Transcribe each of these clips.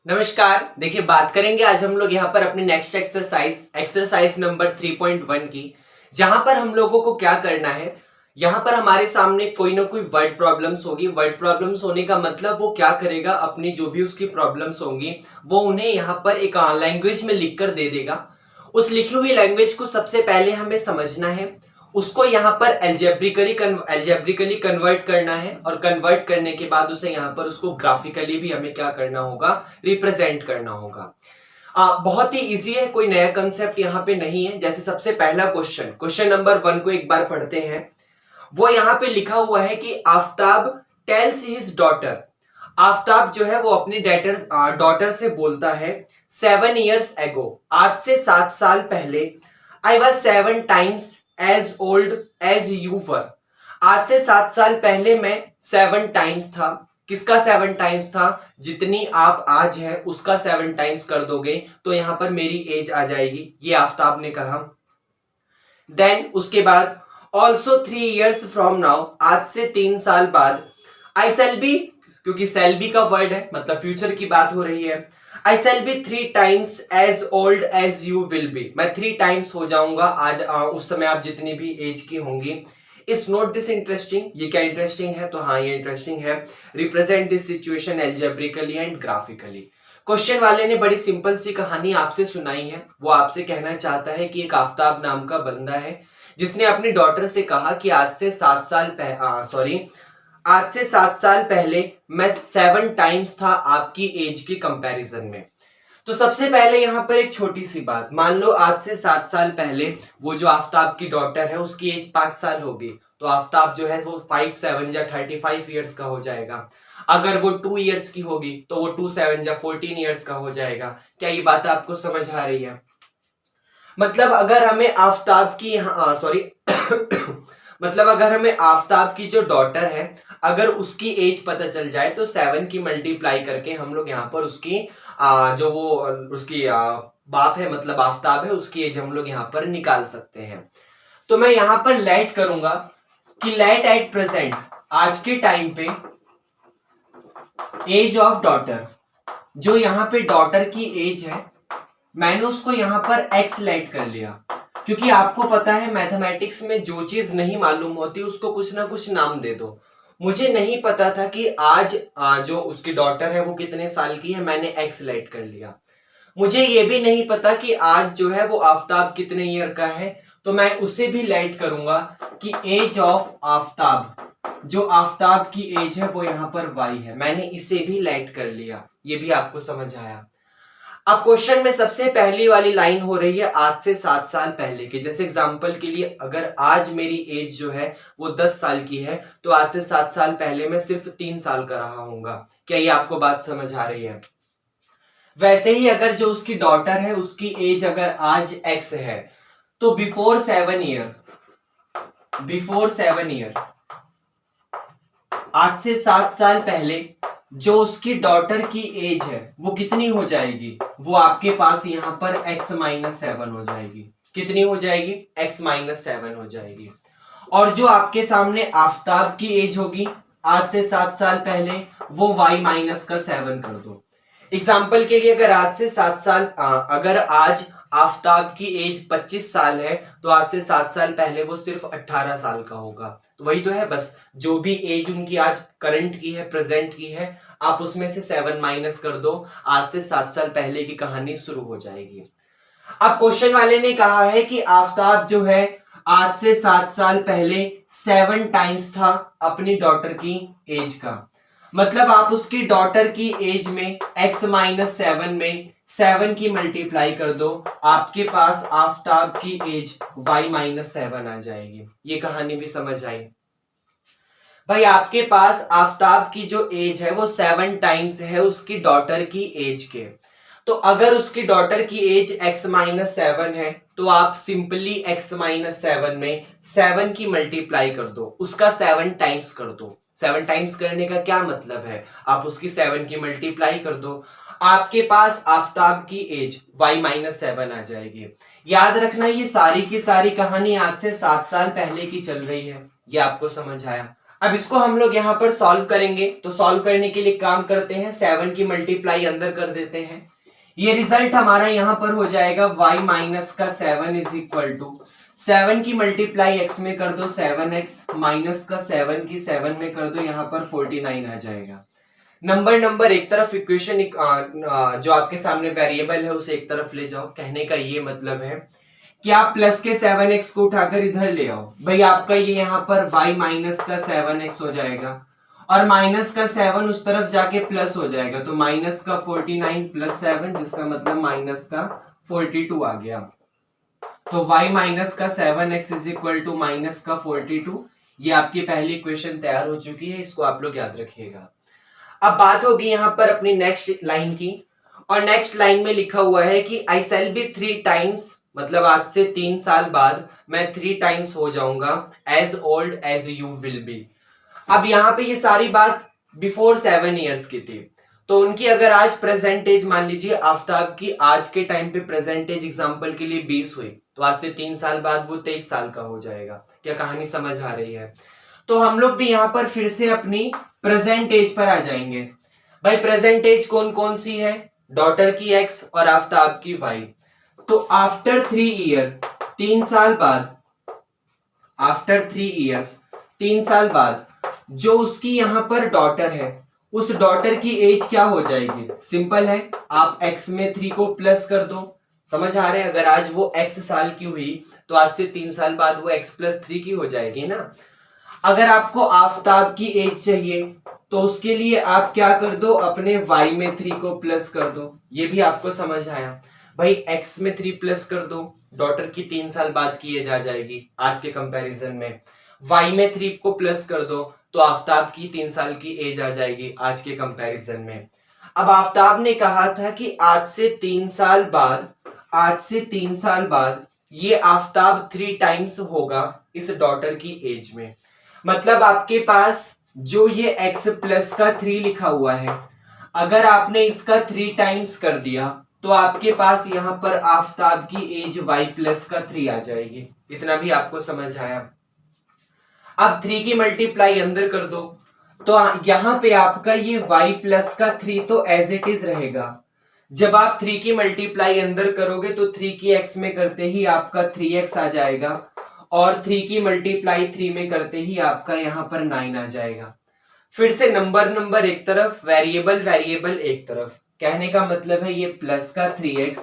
नमस्कार। देखिए, बात करेंगे आज हम लोग यहाँ पर अपनी नेक्स्ट एक्सरसाइज नंबर 3.1 की, जहां पर हम लोगों को क्या करना है। यहाँ पर हमारे सामने कोई ना कोई वर्ड प्रॉब्लम्स होगी। वर्ड प्रॉब्लम्स होने का मतलब वो क्या करेगा, अपनी जो भी उसकी प्रॉब्लम्स होंगी वो उन्हें यहाँ पर एक लैंग्वेज में लिख कर दे देगा। उस लिखी हुई लैंग्वेज को सबसे पहले हमें समझना है, उसको यहाँ पर एल्जेब्रिकली कन्वर्ट करना है, और कन्वर्ट करने के बाद उसे यहाँ पर उसको ग्राफिकली भी हमें क्या करना होगा, रिप्रेजेंट करना होगा। बहुत ही इजी है, कोई नया कंसेप्ट यहाँ पे नहीं है। जैसे सबसे पहला क्वेश्चन नंबर 1 को एक बार पढ़ते हैं। वो यहाँ पे लिखा हुआ है कि Aftab tales his daughter. Aftab जो है वो अपनी डॉटर से बोलता है 7 years ago, आज से 7 साल पहले, I was 7 times as old as you were. आज से 7 साल पहले मैं 7 times था। किसका 7 times था? जितनी आप आज है उसका 7 times कर दोगे तो यहां पर मेरी एज आ जाएगी, ये आफ्ताब ने कहा। देन उसके बाद ऑल्सो 3 years फ्रॉम नाउ, आज से 3 साल बाद, आई सेल बी, क्योंकि सेल बी का वर्ड है मतलब फ्यूचर की बात हो रही है, I shall be 3 times as old as you will be. मैं 3 times हो जाऊंगा आज उस समय आप जितनी भी एज की होंगी। Is not this interesting? ये क्या इंटरेस्टिंग है? तो हाँ, ये इंटरेस्टिंग है। Represent this situation algebraically and graphically. Question वाले ने बड़ी सिंपल सी कहानी आपसे सुनाई है। वो आपसे कहना चाहता है कि एक आफ्ताब नाम का बंदा है जिसने अपनी डॉटर से कहा कि आज से 7 साल पहले मैं 7 times था आपकी एज के कंपैरिजन में। तो सबसे पहले यहाँ पर एक छोटी सी बात, मान लो आज से 7 साल पहले वो जो आफ्ताब की डॉटर है उसकी एज 5 साल होगी, तो आफ्ताब जो है वो 5 7 या 35 years का हो जाएगा। अगर वो 2 years की होगी तो वो 2 7 या 14 years का हो जाएगा। क्या ये बात आपको समझ आ रही है? मतलब अगर हमें आफ्ताब की सॉरी मतलब अगर हमें आफ्ताब की जो डॉटर है, अगर उसकी एज पता चल जाए तो 7 की मल्टीप्लाई करके हम लोग यहाँ पर उसकी जो वो उसकी बाप है मतलब आफ्ताब है उसकी एज हम लोग यहाँ पर निकाल सकते हैं। तो मैं यहाँ पर लेट करूंगा कि लेट एट प्रेजेंट, आज के टाइम पे एज ऑफ डॉटर, जो यहाँ पे डॉटर की एज है मैंने उसको यहाँ पर एक्स लेट कर लिया, क्योंकि आपको पता है मैथमेटिक्स में जो चीज नहीं मालूम होती उसको कुछ ना कुछ नाम दे दो। मुझे नहीं पता था कि आज जो उसकी डॉटर है वो कितने साल की है, मैंने एक्स लेट कर लिया। मुझे ये भी नहीं पता कि आज जो है वो आफ्ताब कितने ईयर का है, तो मैं उसे भी लेट करूंगा कि एज ऑफ आफ्ताब, जो आफ्ताब की एज है वो यहाँ पर वाई है, मैंने इसे भी लेट कर लिया। ये भी आपको समझ आया? अब क्वेश्चन में सबसे पहली वाली लाइन हो रही है आज से 7 साल पहले की। जैसे एग्जांपल के लिए अगर आज मेरी एज जो है वो 10 साल की है, तो आज से 7 साल पहले मैं सिर्फ 3 साल का रहा हूंगा। क्या ये आपको बात समझ आ रही है? वैसे ही अगर जो उसकी डॉटर है उसकी एज अगर आज एक्स है, तो बिफोर 7 ईयर, आज से 7 साल पहले जो उसकी डॉटर की एज है वो कितनी हो जाएगी? वो आपके पास यहाँ पर x-7 हो जाएगी। कितनी हो जाएगी? x-7 हो जाएगी। और जो आपके सामने आफ्ताब की एज होगी आज से 7 साल पहले, वो y-7 कर दो। एग्जाम्पल के लिए अगर आज से 7 साल अगर आज आफ्ताब की एज 25 साल है, तो आज से 7 साल पहले वो सिर्फ 18 साल का होगा। तो वही तो है, बस जो भी एज उनकी आज करंट की है, प्रेजेंट की है, आप उसमें से 7 माइनस कर दो, आज से 7 साल पहले की कहानी शुरू हो जाएगी। अब क्वेश्चन वाले ने कहा है कि आफ्ताब जो है आज से 7 साल पहले 7 times था अपनी डॉटर की एज का। मतलब आप उसकी डॉटर की एज में x-7 में 7 की मल्टीप्लाई कर दो, आपके पास आफ्ताब की एज y-7 आ जाएगी। ये कहानी भी समझ आई? भाई आपके पास आफ्ताब की जो एज है वो 7 times है उसकी डॉटर की एज के। तो अगर उसकी डॉटर की एज x-7 है, तो आप सिंपली x-7 में 7 की मल्टीप्लाई कर दो, उसका 7 times कर दो। 7 times करने का क्या मतलब है? आप उसकी 7 की मल्टीप्लाई कर दो, आपके पास आफ्ताब की एज y-7 आ जाएगी। याद रखना ये सारी की सारी कहानी आज से 7 साल पहले की चल रही है। ये आपको समझ आया? अब इसको हम लोग यहाँ पर सॉल्व करेंगे, तो सॉल्व करने के लिए काम करते हैं, 7 की मल्टीप्लाई अंदर कर देते हैं। ये रिजल्ट हमारा यहाँ पर हो जाएगा y माइनस का 7 इज इक्वल टू 7 की मल्टीप्लाई x में कर दो 7x माइनस का 7 की 7 में कर दो, यहाँ पर 49 आ जाएगा। नंबर एक तरफ इक्वेशन जो आपके सामने वेरिएबल है उसे एक तरफ ले जाओ। कहने का ये मतलब है कि आप प्लस के 7x को उठाकर इधर ले आओ। भाई आपका ये यहाँ पर y माइनस का 7x हो जाएगा और माइनस का 7 उस तरफ जाके प्लस हो जाएगा, तो माइनस का 49 प्लस 7 जिसका मतलब माइनस का 42 आ गया। तो y माइनस का 7x is equal to minus का 42। ये आपकी पहली इक्वेशन तैयार हो चुकी है, इसको आप लोग याद रखिएगा। अब बात होगी यहाँ पर अपनी नेक्स्ट लाइन की, और नेक्स्ट लाइन में लिखा हुआ है कि आई शैल बी 3 टाइम्स, मतलब आज से 3 साल बाद मैं 3 टाइम्स हो जाऊंगा as old as you will be. अब यहाँ पे ये सारी बात बिफोर 7 इयर्स की थी, तो उनकी अगर आज प्रेजेंट एज मान लीजिए आफ्ताब की आज के टाइम पे प्रेजेंट एज एग्जांपल के लिए 20 हुई, तो आज से 3 साल बाद वो 23 साल का हो जाएगा। क्या कहानी समझ आ रही है? तो हम लोग भी यहाँ पर फिर से अपनी प्रेजेंट एज पर आ जाएंगे। भाई प्रेजेंट एज कौन कौन सी है? डॉटर की x और आफ्ताब की y। तो आफ्टर 3 ईयर 3 साल बाद, आफ्टर 3 इयर्स 3 साल बाद जो उसकी यहां पर डॉटर है उस डॉटर की एज क्या हो जाएगी? सिंपल है, आप x में 3 को प्लस कर दो। समझ आ रहे हैं? अगर आज वो x साल की हुई तो आज से 3 साल बाद वो x प्लस 3 की हो जाएगी ना। अगर आपको आफ्ताब की एज चाहिए तो उसके लिए आप क्या कर दो, अपने y में 3 को प्लस कर दो। ये भी आपको समझ आया? भाई x में 3 प्लस कर दो, डॉटर की 3 साल बाद की एज आ जाएगी आज के कंपैरिजन में। y में 3 को प्लस कर दो तो आफ्ताब की 3 साल की एज आ जाएगी आज के कंपैरिजन में। अब आफ्ताब ने कहा था कि आज से 3 साल बाद, आज से 3 साल बाद ये आफ्ताब 3 टाइम्स होगा इस डॉटर की एज में। मतलब आपके पास जो ये x प्लस का 3 लिखा हुआ है, अगर आपने इसका 3 टाइम्स कर दिया तो आपके पास यहाँ पर आफ्ताब की एज y प्लस का 3 आ जाएगी। इतना भी आपको समझ आया? अब 3 की मल्टीप्लाई अंदर कर दो, तो यहाँ पे आपका ये y प्लस का 3 तो एज इट इज रहेगा। जब आप 3 की मल्टीप्लाई अंदर करोगे तो 3 की x में करते ही आपका 3x आ जाएगा, और 3 की मल्टीप्लाई 3 में करते ही आपका यहाँ पर 9 आ जाएगा। फिर से नंबर एक तरफ, वेरिएबल एक तरफ। कहने का मतलब है ये प्लस का 3x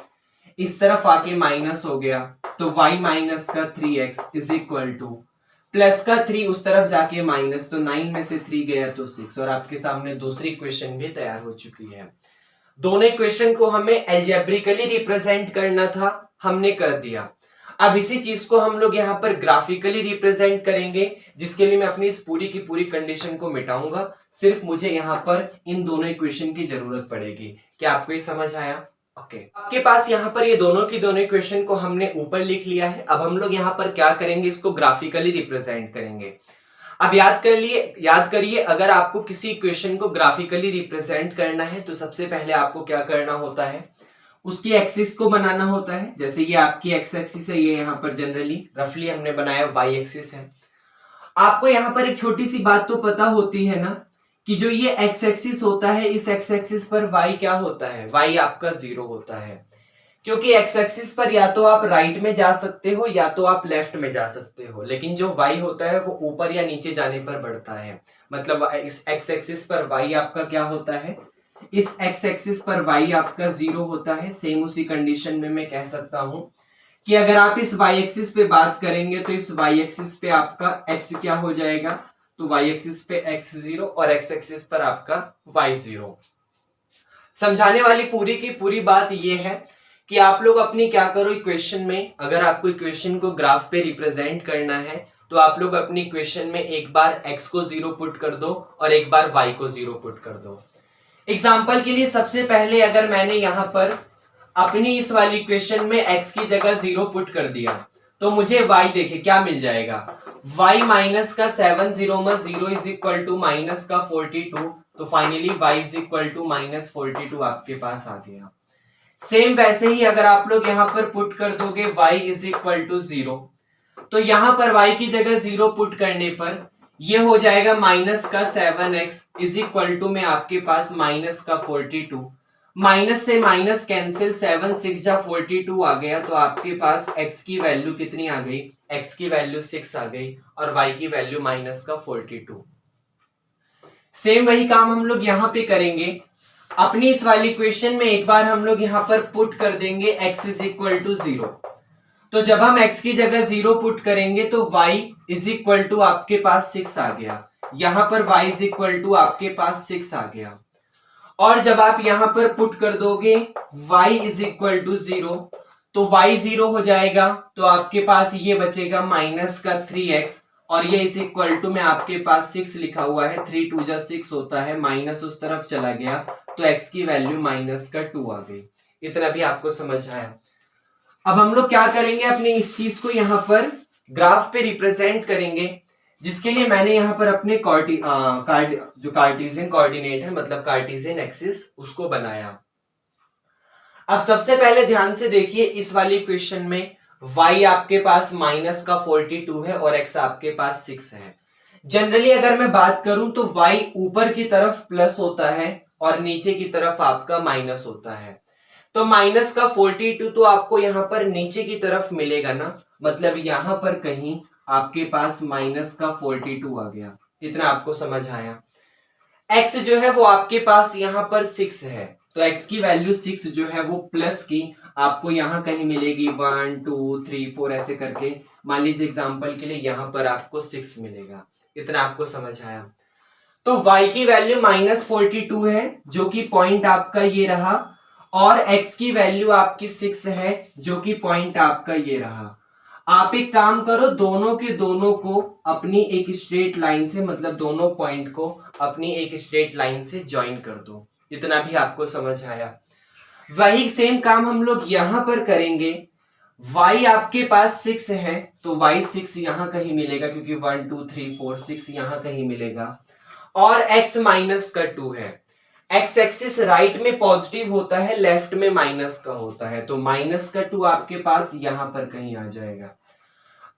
इस तरफ आके माइनस हो गया, तो y माइनस का 3x is equal two plus का 3 उस तरफ जाके माइनस, तो 9 में से 3 गया तो 6। और आपके सामने दूसरी इक्वेशन भी तैयार हो चुकी है। दोनों इक्वेशन को हमें एल्जेब्रिकली रिप्रेजेंट करना था, हमने कर दिया। अब इसी चीज को हम लोग यहाँ पर ग्राफिकली रिप्रेजेंट करेंगे, जिसके लिए मैं अपनी इस पूरी की पूरी कंडीशन को मिटाऊंगा। सिर्फ मुझे यहाँ पर इन दोनों इक्वेशन की जरूरत पड़ेगी। क्या आपको ये समझ आया? ओके। आपके पास यहाँ पर ये दोनों की दोनों इक्वेशन को हमने ऊपर लिख लिया है। अब हम लोग यहाँ पर क्या करेंगे, इसको ग्राफिकली रिप्रेजेंट करेंगे। अब याद करिए अगर आपको किसी इक्वेशन को ग्राफिकली रिप्रेजेंट करना है तो सबसे पहले आपको क्या करना होता है, उसकी एक्सिस को बनाना होता है। जैसे ये आपकी एक्स एक्सिस है, ये यहाँ पर जनरली रफली हमने बनाया वाई एक्सिस है। आपको यहाँ पर एक छोटी सी बात तो पता होती है ना कि जो ये एक्स एक्सिस होता है, इस एक्स एक्सिस पर वाई क्या होता है? वाई आपका 0 होता है, क्योंकि एक्स एक्सिस पर या तो आप राइट में जा सकते हो या तो आप लेफ्ट में जा सकते हो, लेकिन जो वाई होता है वो ऊपर या नीचे जाने पर बढ़ता है। मतलब इस एक्स एक्सिस पर वाई आपका क्या होता है, इस एक्स एक्सिस पर y आपका 0 होता है। सेम उसी कंडीशन में मैं कह सकता हूं कि अगर आप इस y एक्सिस पे बात करेंगे तो इस y एक्सिस पे आपका x क्या हो जाएगा, तो y एक्सिस पे x 0 और x एक्सिस पर आपका y 0। समझाने वाली पूरी की पूरी बात ये है कि आप लोग अपनी क्या करो, इक्वेशन में अगर आपको इक्वेशन को ग्राफ पे रिप्रेजेंट करना है तो आप लोग अपनी इक्वेशन में एक बार x को 0 पुट कर दो और एक बार y को 0 पुट कर दो। एग्जाम्पल के लिए सबसे पहले अगर मैंने यहां पर अपनी इस वाली इक्वेशन में x की जगह 0 पुट कर दिया तो मुझे y देखे क्या मिल जाएगा, y माइनस का 7 0 में 0 इज इक्वल टू माइनस का 42, तो finally y is equal to minus 42 आपके पास आ गया। सेम वैसे ही अगर आप लोग यहां पर पुट कर दोगे y इज इक्वल टू 0, तो यहां पर y की जगह 0 पुट करने पर ये हो जाएगा माइनस का 7x इज इक्वल टू में आपके पास माइनस का 42, माइनस से माइनस कैंसिल, 7 6 जा 42 आ गया, तो आपके पास x की वैल्यू कितनी आ गई, x की वैल्यू 6 आ गई और y की वैल्यू माइनस का 42। सेम वही काम हम लोग यहां पे करेंगे। अपनी इस वाली इक्वेशन में एक बार हम लोग यहां पर पुट कर देंगे x इज इक्वल टू 0। तो जब हम x की जगह 0 पुट करेंगे तो y इज इक्वल टू आपके पास 6 आ गया, यहां पर y इज इक्वल टू आपके पास 6 आ गया। और जब आप यहां पर पुट कर दोगे y इज इक्वल टू 0, तो y 0 हो जाएगा, तो आपके पास ये बचेगा माइनस का 3x और ये इज इक्वल टू में आपके पास 6 लिखा हुआ है, 3 2 जा 6 होता है, माइनस उस तरफ चला गया तो x की वैल्यू माइनस का 2 आ गई। इतना भी आपको समझ आया। अब हम लोग क्या करेंगे, अपनी इस चीज को यहां पर ग्राफ पे रिप्रेजेंट करेंगे, जिसके लिए मैंने यहां पर अपने जो कार्टेशियन कोऑर्डिनेट है मतलब कार्टेशियन एक्सिस उसको बनाया। अब सबसे पहले ध्यान से देखिए, इस वाली इक्वेशन में y आपके पास माइनस का 42 है और x आपके पास 6 है। जनरली अगर मैं बात करूं तो y ऊपर की तरफ प्लस होता है और नीचे की तरफ आपका माइनस होता है। तो माइनस का 42 तो आपको यहां पर नीचे की तरफ मिलेगा ना, मतलब यहां पर कहीं आपके पास माइनस का 42 आ गया। इतना आपको समझ आया। x जो है वो आपके पास यहां पर 6 है, तो x की वैल्यू 6 जो है वो प्लस की आपको यहां कहीं मिलेगी 1 2 3 4 ऐसे करके, मान लीजिए एग्जांपल के लिए यहां पर आपको 6 मिलेगा। इतना आपको समझ आया। तो y की वैल्यू माइनस 42 है जो कि पॉइंट आपका ये रहा, और x की वैल्यू आपकी 6 है जो कि पॉइंट आपका ये रहा। आप एक काम करो, दोनों के दोनों को अपनी एक स्ट्रेट लाइन से, मतलब दोनों पॉइंट को अपनी एक स्ट्रेट लाइन से ज्वाइन कर दो। इतना भी आपको समझ आया। वही सेम काम हम लोग यहां पर करेंगे। y आपके पास 6 है तो y 6 यहां कहीं मिलेगा, क्योंकि 1 2 3 4 6 यहां कहीं मिलेगा, और x माइनस का 2 है। x एक्सिस राइट में पॉजिटिव होता है, लेफ्ट में माइनस का होता है, तो माइनस का 2 आपके पास यहां पर कहीं आ जाएगा।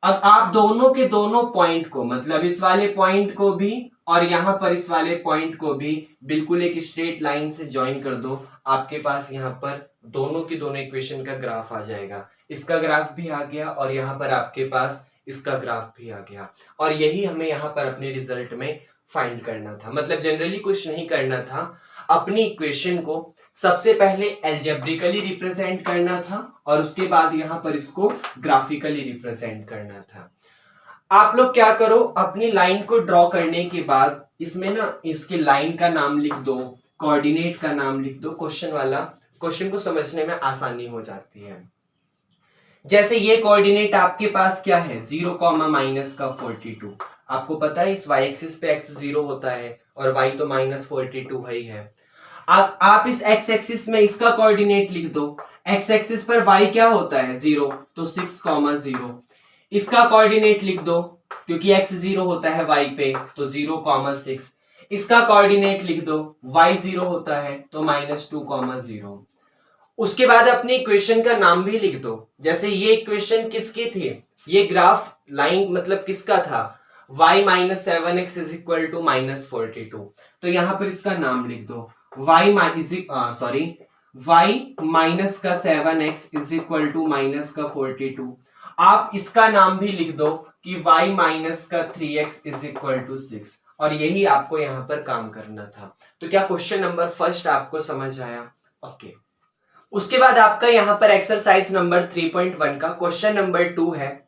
अब आप दोनों के दोनों पॉइंट को, मतलब इस वाले पॉइंट को भी और यहां पर इस वाले पॉइंट को भी बिल्कुल एक स्ट्रेट लाइन से ज्वाइन कर दो, आपके पास यहां पर दोनों की दोनों इक्वेशन का ग्राफ आ जाएगा। इसका ग्राफ भी आ गया और यहां पर आपके पास इसका ग्राफ भी आ गया, और यही हमें यहां पर अपने रिजल्ट में फाइंड करना था। मतलब जनरली कुछ नहीं करना था, अपनी इक्वेशन को सबसे पहले एल्जेब्रिकली रिप्रेजेंट करना था और उसके बाद यहां पर इसको ग्राफिकली रिप्रेजेंट करना था। आप लोग क्या करो, अपनी लाइन को ड्रॉ करने के बाद इसमें ना इसके लाइन का नाम लिख दो, कोऑर्डिनेट का नाम लिख दो, क्वेश्चन वाला, क्वेश्चन को समझने में आसानी हो जाती है। जैसे ये कोऑर्डिनेट आपके पास क्या है, 0 माइनस का 42। आपको पता है इस y एक्सिस पे x 0 होता है और y तो माइनस 42 ही है। आप इस x एक्सिस में इसका कोऑर्डिनेट लिख दो। x एक्सिस पर y क्या होता है, 0, तो 6 0। इसका कोऑर्डिनेट लिख दो, क्योंकि x 0 होता है y पे, तो 0 6। इसका कोऑर्डिनेट लिख दो, y 0 होता है तो माइनस 2 0। उसके बाद अपनी इक्वेशन का नाम भी लिख दो। जैसे ये इक्वेशन किसकी थी, ये ग्राफ लाइन मतलब किसका था, y minus 7x is equal to minus 42, तो यहां पर इसका नाम लिख दो, y माइनस का 7x is equal to minus का 42। आप इसका नाम भी लिख दो कि y माइनस का 3x इज इक्वल टू 6, और यही आपको यहां पर काम करना था। तो क्या क्वेश्चन नंबर फर्स्ट आपको समझ आया? ओके। उसके बाद आपका यहां पर एक्सरसाइज नंबर 3.1 का क्वेश्चन नंबर 2 है।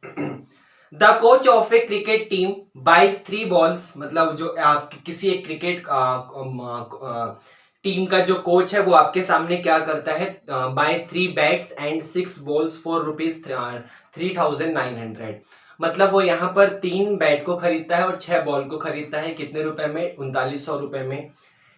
The coach of a cricket team buys 3 balls, मतलब जो आप किसी एक क्रिकेट टीम का जो कोच है वो आपके सामने क्या करता है, buy 3 bats and 6 balls for ₹3,900। मतलब वो यहाँ पर 3 बैट को खरीदता है और 6 बॉल को खरीदता है, कितने रुपए में, 3900 रुपए में।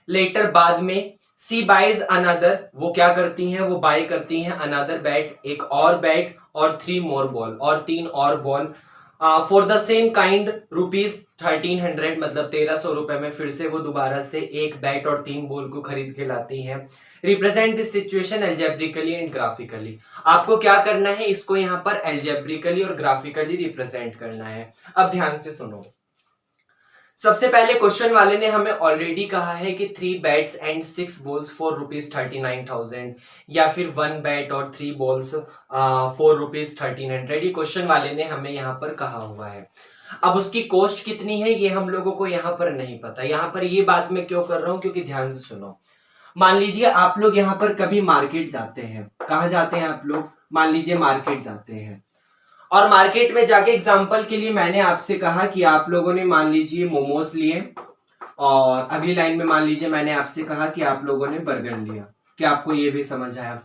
लेटर बाद में सी बाइज अनदर, वो क्या करती हैं, वो बाय करती हैं अनदर बैट, एक और बैट, और 3 मोर बॉल, और 3 और ball for the same kind ₹1300, मतलब 1300 रुपए में फिर से वो दोबारा से एक बैट और 3 बॉल को खरीद के लाती हैं। Represent this situation algebraically and graphically. आपको क्या करना है, इसको यहाँ पर एल्जेब्रिकली और ग्राफिकली रिप्रेजेंट करना है। अब ध्यान से सुनो। सबसे पहले क्वेश्चन वाले ने हमें ऑलरेडी कहा है कि 3 बैट्स एंड 6 बॉल्स फॉर ₹39,000 या फिर 1 बैट और 3 बॉल्स फॉर ₹1300। ये क्वेश्चन वाले ने हमें यहाँ पर कहा हुआ है। अब उसकी कॉस्ट कितनी है ये हम लोगों को यहाँ पर नहीं पता। यहाँ पर ये बात मैं क्यों कर रहा हूँ, क्योंकि ध्यान से सुनो। मान लीजिए आप लोग यहाँ पर कभी मार्केट जाते हैं, कहाँ जाते हैं आप लोग, मान लीजिए मार्केट जाते हैं, और मार्केट में जाके एग्जांपल के लिए मैंने आपसे कहा कि आप लोगों ने मान लीजिए मोमोज लिए, और अगली लाइन में मान लीजिए मैंने आपसे कहा कि आप लोगों ने बर्गर लिया। क्या आपको ये भी समझ आया?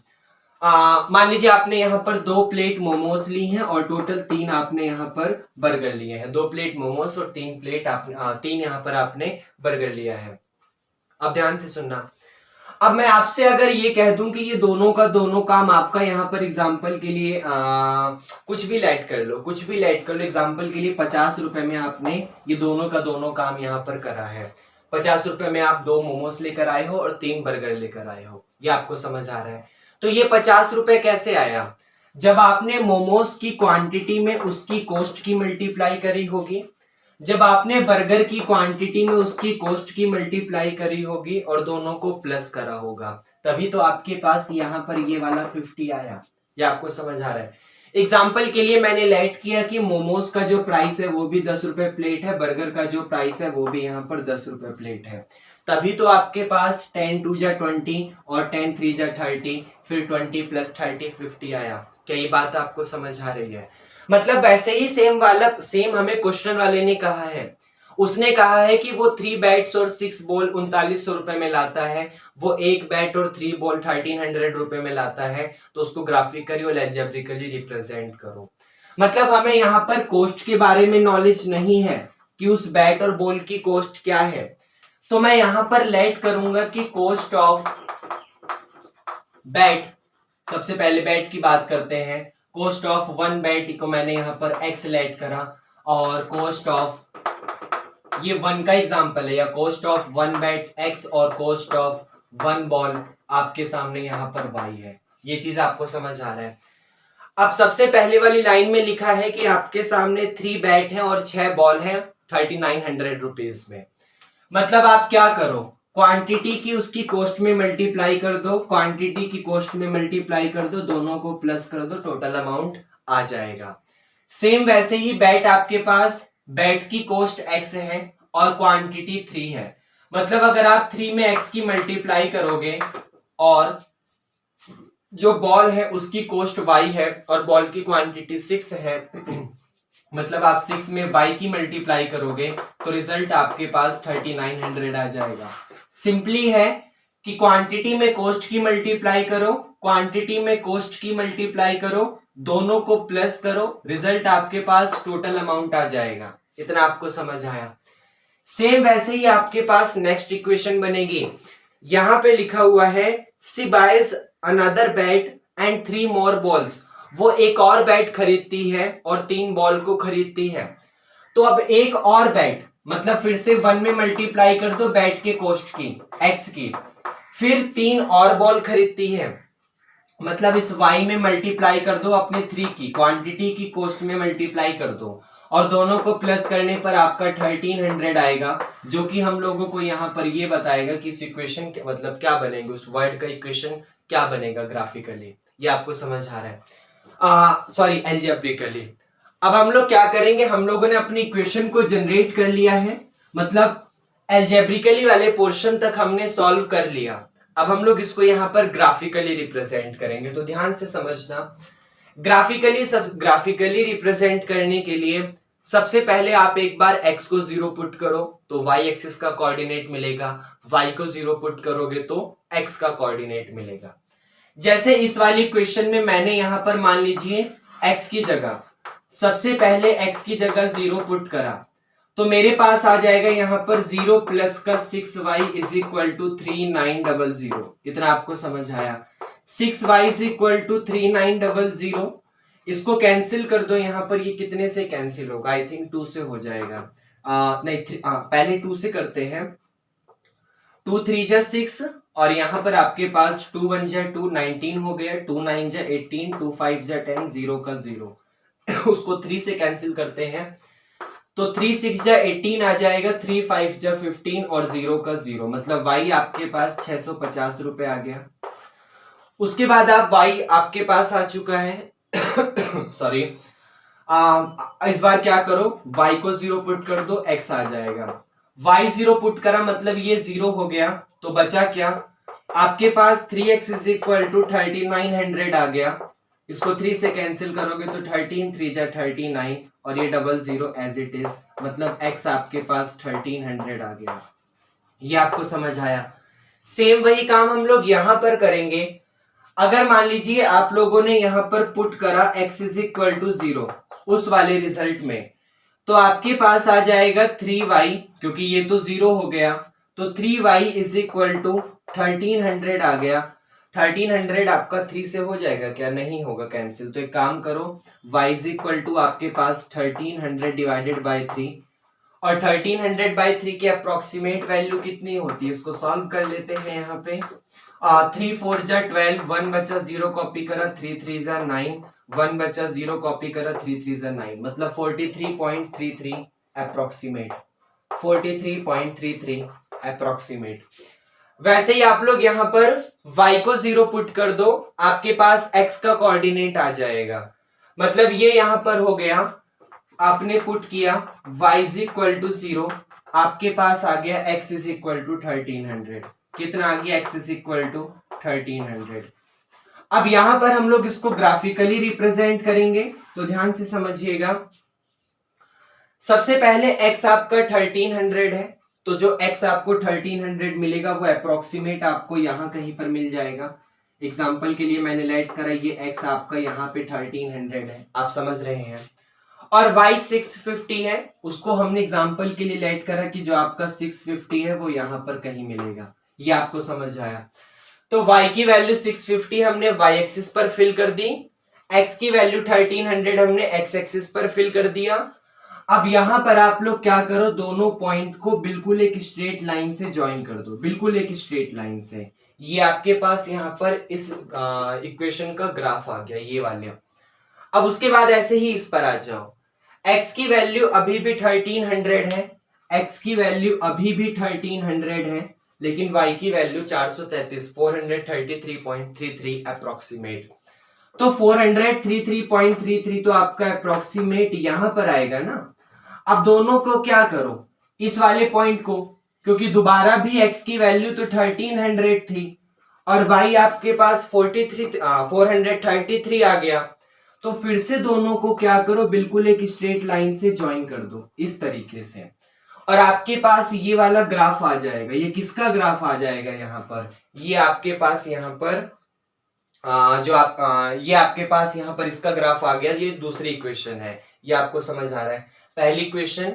मान लीजिए आपने यहाँ पर 2 प्लेट मोमोज ली हैं और टोटल 3 आपने यहाँ पर बर्गर लिए हैं। 2 प्लेट मोमोज और 3 प्लेट आपने 3 यहाँ पर आपने बर्गर लिया है। अब ध्यान से सुनना। अब मैं आपसे अगर ये कह दूं कि ये दोनों का दोनों काम आपका यहाँ पर एग्जाम्पल के लिए कुछ भी लेट कर लो, कुछ भी लेट कर लो, एग्जाम्पल के लिए 50 रुपए में आपने ये दोनों का दोनों काम यहाँ पर करा है। 50 रुपए में आप 2 मोमोज लेकर आए हो और 3 बर्गर लेकर आए हो। ये आपको समझ आ रहा है? तो ये 50 रुपए कैसे आया? जब आपने मोमोज की क्वांटिटी में उसकी कॉस्ट की मल्टीप्लाई करी होगी, जब आपने बर्गर की क्वांटिटी में उसकी कॉस्ट की मल्टीप्लाई करी होगी और दोनों को प्लस करा होगा, तभी तो आपके पास यहाँ पर ये वाला 50 आया। ये आपको समझ आ रहा है? एग्जाम्पल के लिए मैंने लेट किया कि मोमोज का जो प्राइस है वो भी 10 रुपए प्लेट है, बर्गर का जो प्राइस है वो भी यहाँ पर 10 रुपए प्लेट है, तभी तो आपके पास 10 2 जा 20 और 10 3 जा 30, फिर 20 + 30 50 आया। क्या ये बात आपको समझ आ रही है? मतलब वैसे ही सेम हमें क्वेश्चन वाले ने कहा है। उसने कहा है कि वो 3 बैट्स और 6 बॉल 3900 रुपए में लाता है, वो 1 बैट और 3 बॉल 1300 रुपए में लाता है, तो उसको ग्राफिकली और अलजेब्रिकली रिप्रेजेंट करो। मतलब हमें यहाँ पर कॉस्ट के बारे में नॉलेज नहीं है कि उस बैट और बॉल की कॉस्ट क्या है, तो मैं यहाँ पर लेट करूंगा कि कॉस्ट ऑफ बैट, सबसे पहले बैट की बात करते हैं। कॉस्ट ऑफ 1 बैट को मैंने यहाँ पर x लेट करा, और कॉस्ट ऑफ, ये 1 का एग्जांपल है, या कॉस्ट ऑफ 1 बैट x और कॉस्ट ऑफ 1 बॉल आपके सामने यहाँ पर y है। ये चीज आपको समझ आ रहा है? अब सबसे पहले वाली लाइन में लिखा है कि आपके सामने 3 बैट है और 6 बॉल है 3900 रुपीज में। मतलब आप क्या करो, क्वांटिटी की उसकी कॉस्ट में मल्टीप्लाई कर दो, क्वांटिटी की कॉस्ट में मल्टीप्लाई कर दो, दोनों को प्लस कर दो, टोटल अमाउंट आ जाएगा। सेम वैसे ही बैट आपके पास, बैट की कॉस्ट x है और क्वांटिटी 3 है। मतलब अगर आप 3 में x की मल्टीप्लाई करोगे और जो बॉल है उसकी कॉस्ट y है और बॉल की क्वांटिटी 6 है, मतलब आप 6 में y की मल्टीप्लाई करोगे तो रिजल्ट आपके पास 3900 आ जाएगा। सिंपली है कि क्वांटिटी में कॉस्ट की मल्टीप्लाई करो, क्वांटिटी में कॉस्ट की मल्टीप्लाई करो, दोनों को प्लस करो, रिजल्ट आपके पास टोटल अमाउंट आ जाएगा। इतना आपको समझ आया? सेम वैसे ही आपके पास नेक्स्ट इक्वेशन बनेगी। यहां पे लिखा हुआ है C buys another bat and 3 more balls. वो एक और बैट खरीदती है और 3 बॉल को खरीदती है। तो अब एक और बैट, मतलब फिर से 1 में मल्टीप्लाई कर दो बैट के कॉस्ट की x की, फिर 3 और बॉल खरीदती है, मतलब इस y में मल्टीप्लाई कर दो अपने 3 की क्वांटिटी की कॉस्ट में मल्टीप्लाई कर दो, और दोनों को प्लस करने पर आपका 1300 आएगा, जो कि हम लोगों को यहाँ पर ये बताएगा कि इस इक्वेशन मतलब क्या बनेगा, उस वर्ड का इक्वेशन क्या बनेगा ग्राफिकली। ये आपको समझ आ रहा है? Sorry, algebraically. अब हम लोग क्या करेंगे, हम लोगों ने अपनी इक्वेशन को जनरेट कर लिया है, मतलब अलजेब्रिकली वाले पोर्शन तक हमने सॉल्व कर लिया। अब हम लोग इसको यहाँ पर ग्राफिकली रिप्रेजेंट करेंगे, तो ध्यान से समझना। ग्राफिकली रिप्रेजेंट करने के लिए सबसे पहले आप एक बार x को 0 पुट करो तो y एक्सिस का कोऑर्डिनेट मिलेगा, y को 0 पुट करोगे तो x का कोऑर्डिनेट मिलेगा। जैसे इस वाली क्वेश्चन में मैंने यहां पर मान लीजिए x की जगह, सबसे पहले x की जगह 0 पुट करा, तो मेरे पास आ जाएगा यहां पर 0 प्लस का 6y इज इक्वल टू 3900। इतना आपको समझ आया? 6y is equal to 3900। इसको कैंसिल कर दो, यहां पर ये कितने से कैंसिल होगा, आई थिंक 2 से हो जाएगा। नहीं, पहले 2 से करते हैं। 2 3 जा 6 और यहां पर आपके पास 2 1 जा 2 19 हो गया, 2 9 जा 18, 2 5 जा 10, 0 का 0 उसको 3 से कैंसिल करते हैं तो 3 6 जा 18 आ जाएगा, 3 5 जा 15 और 0 का 0, मतलब y आपके पास 650 रुपए आ गया। उसके बाद आप y आपके पास आ चुका है सॉरी, इस बार क्या करो, y को 0 पुट कर दो, x आ जाएगा। y 0 पुट करा मतलब ये 0 हो गया, तो बचा क्या आपके पास 3x इज इक्वल टू 3900 आ गया। इसको 3 से कैंसिल करोगे तो 13 3 जा 39 और ये डबल 0 एज इट इज, मतलब x आपके पास 1300 आ गया। ये आपको समझ आया। सेम वही काम हम लोग यहां पर करेंगे। अगर मान लीजिए आप लोगों ने यहां पर पुट करा x इज इक्वल टू 0 उस वाले रिजल्ट में, तो आपके पास आ जाएगा 3y, क्योंकि ये तो 0 हो गया, तो 3y इज इक्वल टू 1300 आ गया। 1300 आपका 3 से हो जाएगा क्या? नहीं होगा, कैंसिल। तो एक काम करो, y इज इक्वल टू आपके पास 1300 डिवाइडेड बाय 3, और 1300 बाय 3 की अप्रोक्सीमेट वैल्यू कितनी होती है, इसको सॉल्व कर लेते हैं। यहाँ पे 3 4 जा 12, 1 बचा 0 कॉपी करा, 3 3 जा 9, 1 बचा 0 कॉपी करा, 3 3 जा 9, मतलब 43.33 अप्रोक्सीमेट, 43.33 अप्रोक्सीमेट। वैसे ही आप लोग यहाँ पर y को 0 पुट कर दो, आपके पास x का कोऑर्डिनेट आ जाएगा, मतलब ये यहां पर हो गया, आपने पुट किया y इज इक्वल टू 0, आपके पास आ गया x इज इक्वल टू 1300। कितना आ गया? x is equal to 1300। अब यहां पर हम लोग इसको ग्राफिकली रिप्रेजेंट करेंगे, तो ध्यान से समझिएगा। सबसे पहले x आपका 1300 है, तो जो x आपको 1300 मिलेगा वो अप्रोक्सीमेट आपको यहां कहीं पर मिल जाएगा। एग्जाम्पल के लिए मैंने लेट करा, ये x आपका यहाँ पे 1300 है, आप समझ रहे हैं। और y 650 है, उसको हमने एग्जाम्पल के लिए लेट करा कि जो आपका 650 है वो यहां पर कहीं मिलेगा। ये आपको समझ आया। तो y की वैल्यू 650 हमने y एक्सिस पर फिल कर दी, x की वैल्यू 1300 हमने x एक्सिस पर फिल कर दिया। अब यहां पर आप लोग क्या करो, दोनों पॉइंट को बिल्कुल एक स्ट्रेट लाइन से ज्वाइन कर दो, बिल्कुल एक स्ट्रेट लाइन से। ये आपके पास यहां पर इस इक्वेशन का ग्राफ आ गया, ये वाले। अब उसके बाद ऐसे ही इस पर आ जाओ, x की वैल्यू अभी भी 1300 है, x की वैल्यू अभी भी 1300 है, लेकिन y की वैल्यू 433, 433.33 अप्रोक्सीमेट। तो 433.33 तो आपका अप्रोक्सीमेट यहां पर आएगा ना। अब दोनों को क्या करो, इस वाले पॉइंट को, क्योंकि दोबारा भी x की वैल्यू तो 1300 थी और y आपके पास 433 आ गया, तो फिर से दोनों को क्या करो, बिल्कुल एक स्ट्रेट लाइन से ज्वाइन कर दो इस तरीके से, और आपके पास ये वाला ग्राफ आ जाएगा। ये किसका ग्राफ आ जाएगा यहाँ पर? ये आपके पास यहाँ पर ये आपके पास यहाँ पर इसका ग्राफ आ गया। ये दूसरी इक्वेशन है, ये आपको समझ आ रहा है। पहली equation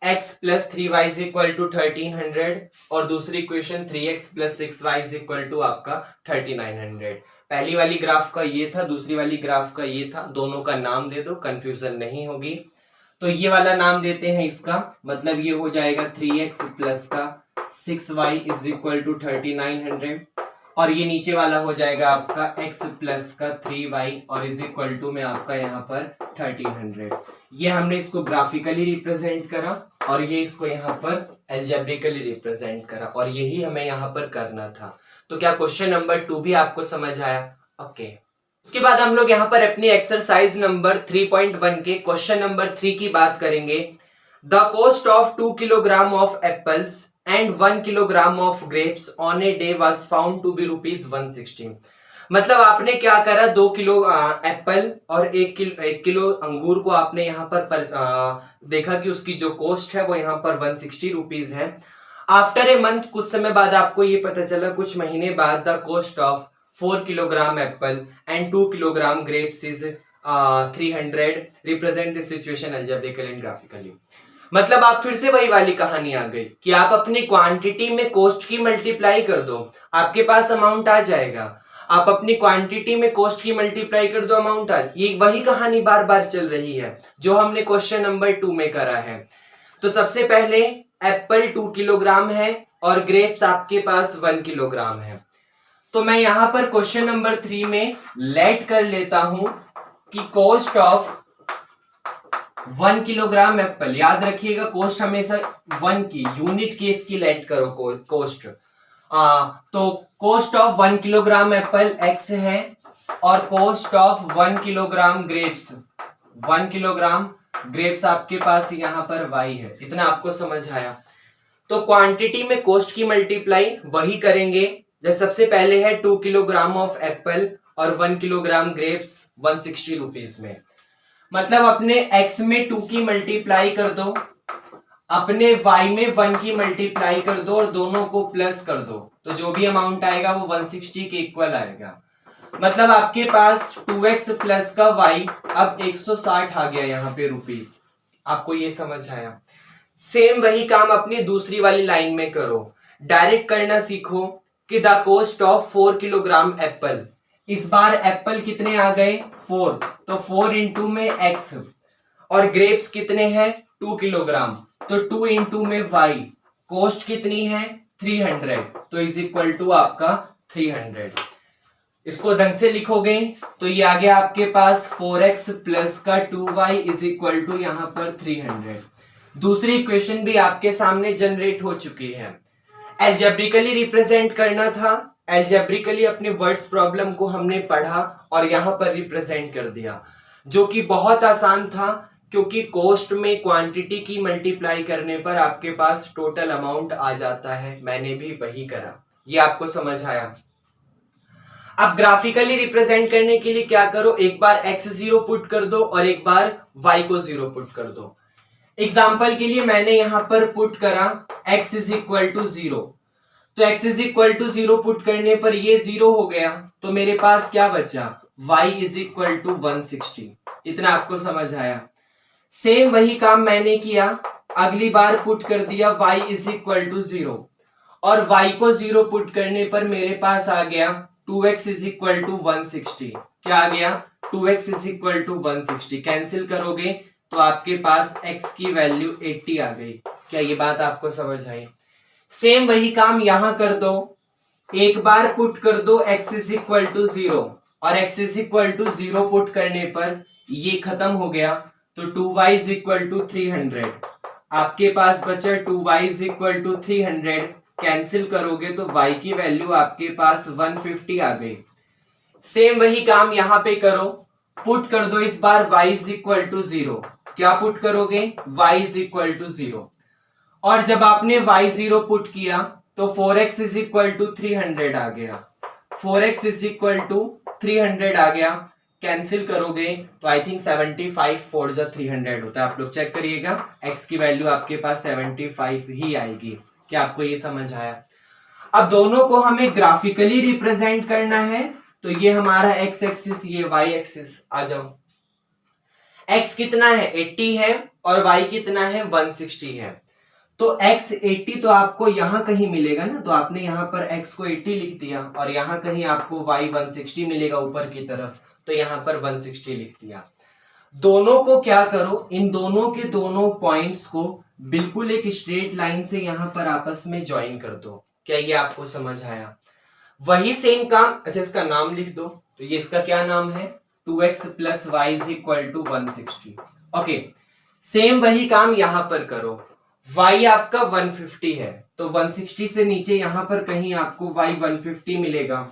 x plus 3y is equal to 1300 और दूसरी equation 3x plus 6y is equal to आपका 3900। पहली वाली ग्राफ का ये था, दूसरी वाली ग्राफ का ये था, दोनों का नाम दे दो, कंफ्यूजन नहीं होगी। तो ये वाला नाम देते हैं इसका, मतलब ये हो जाएगा 3x प्लस का 6y इज इक्वल टू 3900, और ये नीचे वाला हो जाएगा आपका x प्लस का 3y और इज इक्वल टू में आपका यहाँ पर 1300। ये हमने इसको ग्राफिकली रिप्रेजेंट करा और ये इसको यहाँ पर एल्जेब्रिकली रिप्रेजेंट करा, और यही हमें यहाँ पर करना था। तो क्या क्वेश्चन नंबर 2 भी आपको समझ आया? ओके। उसके बाद हम लोग यहाँ पर अपनी एक्सरसाइज नंबर 3.1 के क्वेश्चन नंबर 3 की बात करेंगे। The cost of 2 kilogram of apples and 1 kilogram of grapes on a day was found to be ₹160। मतलब आपने क्या करा, 2 किलो एप्पल और 1 किलो अंगूर को आपने यहाँ पर देखा कि उसकी जो कॉस्ट है वो यहाँ पर 160 रुपीज है। आफ्टर ए मंथ, कुछ समय बाद आपको ये पता चला, कुछ महीने बाद, the cost of 4 kilogram Apple and 2 kilogram grapes is 300। Represent the situation algebraically and graphically. मतलब आप फिर से वही वाली कहानी आ गई कि आप अपनी क्वांटिटी में कॉस्ट की मल्टीप्लाई कर दो, आपके पास अमाउंट आ जाएगा। आप अपनी क्वांटिटी में कॉस्ट की मल्टीप्लाई कर दो, अमाउंट आ, ये वही कहानी बार बार चल रही है जो हमने क्वेश्चन नंबर 2 में करा है। तो सबसे पहले एप्पल 2 किलोग्राम है और ग्रेप्स आपके पास 1 किलोग्राम है। तो मैं यहां पर क्वेश्चन नंबर 3 में लेट कर लेता हूं कि कॉस्ट ऑफ 1 किलोग्राम एप्पल, याद रखिएगा कोस्ट हमेशा 1 की यूनिट केस की लेट करो कोस्ट। तो cost of 1 kilogram apple x है और cost of 1 kilogram grapes, 1 kilogram grapes आपके पास यहाँ पर y है। इतना आपको समझ आया। तो क्वांटिटी में कोस्ट की मल्टीप्लाई वही करेंगे जैसे सबसे पहले है 2 किलोग्राम ऑफ एप्पल और 1 किलोग्राम ग्रेप्स 160 रुपीज में। मतलब अपने x में 2 की मल्टीप्लाई कर दो, अपने y में 1 की मल्टीप्लाई कर दो और दोनों को प्लस कर दो, तो जो भी अमाउंट आएगा वो 160 के इक्वल आएगा। मतलब आपके पास 2x प्लस का y अब 160 आ गया यहाँ पे रुपीज। आपको ये समझ आया। सेम वही काम अपनी दूसरी वाली लाइन में करो, डायरेक्ट करना सीखो कि the cost of 4 kilogram apple. इस बार एप्पल कितने आ गए 4, तो 4 इंटू में x और ग्रेप्स कितने हैं 2 किलोग्राम, तो 2 इंटू में y, कोस्ट कितनी है 300, तो इज इक्वल टू आपका 300। इसको ढंग से लिखोगे तो ये आ गया आपके पास 4x प्लस का 2y इज इक्वल टू यहाँ पर 300। दूसरी इक्वेशन भी आपके सामने जनरेट हो चुकी है। एल्जेब्रिकली रिप्रेजेंट करना था, एल्जेब्रिकली अपने वर्ड्स प्रॉब्लम को हमने पढ़ा और यहाँ पर रिप्रेजेंट कर दिया, जो कि बहुत आसान था क्योंकि कोस्ट में क्वांटिटी की मल्टीप्लाई करने पर आपके पास टोटल अमाउंट आ जाता है। मैंने भी वही करा, ये आपको समझ आया। अब ग्राफिकली रिप्रेजेंट करने के लिए क्या करो, एक बार x 0 पुट कर दो और एक बार y को 0 पुट कर दो। एग्जाम्पल के लिए मैंने यहां पर पुट करा x इज इक्वल टू 0, तो x is equal to 0 put करने पर ये 0 हो गया, तो मेरे पास क्या बचा y इज इक्वल टू 160। इतना आपको समझ आया। सेम वही काम मैंने किया, अगली बार पुट कर दिया y इज इक्वल टू 0 और y को 0 पुट करने पर मेरे पास आ गया 2x इज इक्वल टू 160। क्या आ गया 2x is equal to 160। Cancel करोगे तो आपके पास x की वैल्यू 80 आ गई। क्या ये बात आपको समझ आई? सेम वही काम यहां कर दो, एक बार पुट कर दो x इज इक्वल टू 0 और x is equal to 0 put करने पर ये खत्म हो गया, तो 2y इज इक्वल टू 300। आपके पास बचा 2y is equal to 300। Cancel करोगे तो y की वैल्यू आपके पास 150 आ गई। सेम वही काम यहां पे करो, पुट कर दो इस बार y इज इक्वल टू 0। क्या पुट करोगे y इज इक्वल टू 0 और जब आपने y 0 पुट किया तो 4x इज इक्वल टू 300 आ गया। 4x इज इक्वल टू 300 आ गया। कैंसिल करोगे तो आई थिंक 75 4 जा 300 होता है। आप लोग चेक करिएगा, x की वैल्यू आपके पास 75 ही आएगी। क्या आपको ये समझ आया? अब दोनों को हमें ग्राफिकली रिप्रेजेंट करना है, तो ये हमारा x एक्सिस, ये y एक्सिस। आ जाओ, x कितना है 80 है और y कितना है 160 है, तो x 80 तो आपको यहां कहीं मिलेगा ना, तो आपने यहां पर x को 80 लिख दिया और यहां कहीं आपको y 160 मिलेगा ऊपर की तरफ, तो यहां पर 160 लिख दिया। दोनों को क्या करो, इन दोनों के दोनों पॉइंट्स को बिल्कुल एक स्ट्रेट लाइन से यहां पर आपस में ज्वाइन कर दो। क्या ये आपको समझ आया? वही सेम काम, अच्छा इसका नाम लिख दो, तो ये इसका क्या नाम है 2x plus y is equal to 160। Okay, same वही काम यहां पर करो। y आपका 150 है, तो 160 से नीचे यहां पर कहीं आपको y 150 मिलेगा।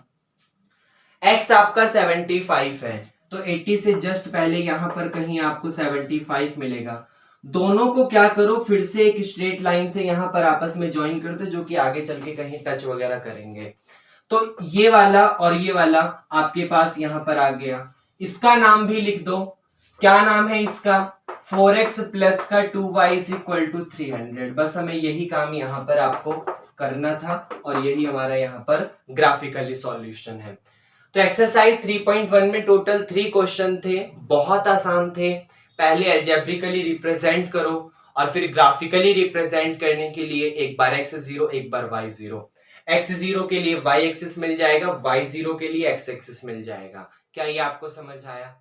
x आपका 75 है, तो 80 से जस्ट पहले यहां पर कहीं आपको 75 मिलेगा। दोनों को क्या करो, फिर से एक स्ट्रेट लाइन से यहां पर आपस में ज्वाइन कर दो, जो कि आगे चल के कहीं टच वगैरह करेंगे। तो ये वाला और ये वाला आपके पास यहां पर आ गया। इसका नाम भी लिख दो, क्या नाम है इसका 4x प्लस का 2y इज इक्वल टू 300। बस हमें यही काम यहां पर आपको करना था और यही हमारा यहाँ पर ग्राफिकली सॉल्यूशन है। तो एक्सरसाइज 3.1 में टोटल 3 क्वेश्चन थे, बहुत आसान थे। पहले अलजेब्रिकली रिप्रेजेंट करो और फिर ग्राफिकली रिप्रेजेंट करने के लिए एक बार x0 एक बार y0। x0 के लिए y एक्सिस मिल जाएगा, y0 के लिए x एक्सिस मिल जाएगा। क्या ये आपको समझ आया?